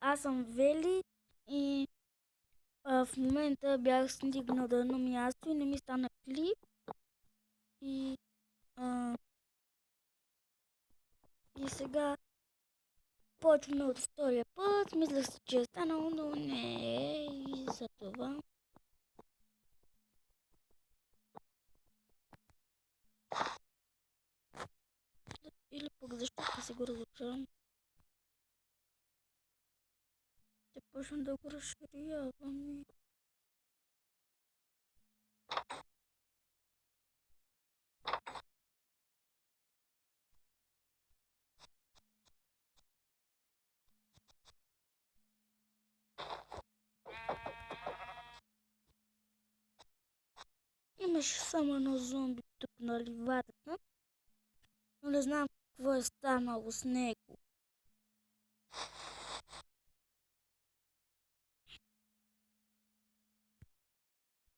Аз съм Вели и в момента бях стигнал до едно място и не ми стана клип. И, а, и сега почваме от втория път. Мислех си, че е станало, но не е и за това. Или пък защо ще си го разрушавам? Ще почна да го разширявам. Имаше само едно зомби тук на ливадата, но не знам какво е станало с него.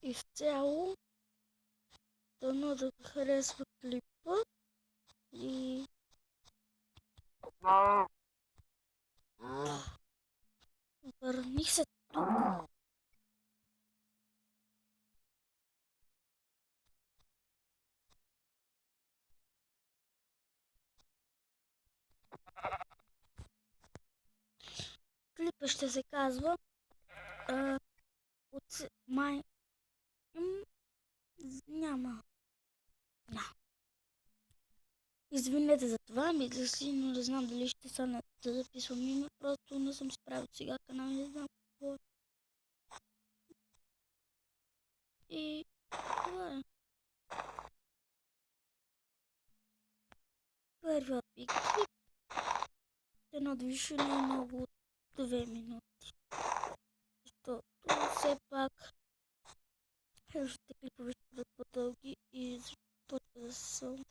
И в цяло, дано да ви харесва клипа и върних се тук. Клипа ще се казва от май... Няма. Извинете за това, мисля си, но не знам дали ще стане да записвам име, просто не съм справил сега канал, не знам какво е. И това е. Първият ми клип ще надвиши най-много 2 минути. Защото все пак следващите клипове ще бъдат по-дълги и започва да са.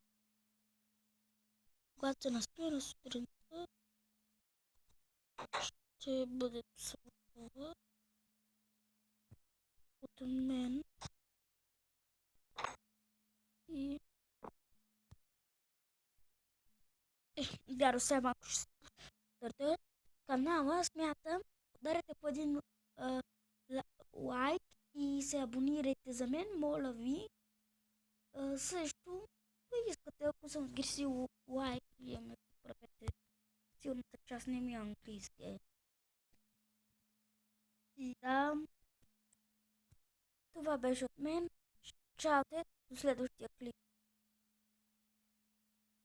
Когато се наспя на сутринта, ще бъде това от мен. И вярно, все малко ще стартира канала. Смятам, ударете по един лайк и се абонирайте за мен, моля ви. Също, ако искате, ако съм сгресил лайк, вие ме поправете. Силната част не ми е английски. И да, това беше от мен. Чао, до следващия клип.